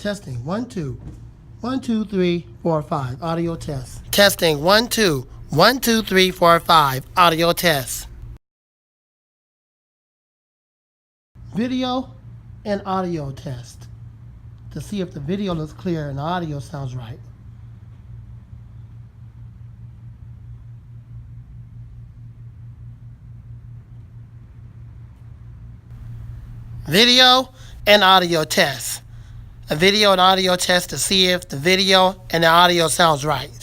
Testing 1 2 1 2 3 4 5 audio test. Testing 1 2 1 2 3 4 5 audio test. Video and audio test to see if the video looks clear and the audio sounds right. Video and audio test. A video and audio test to see if the video and the audio sounds right.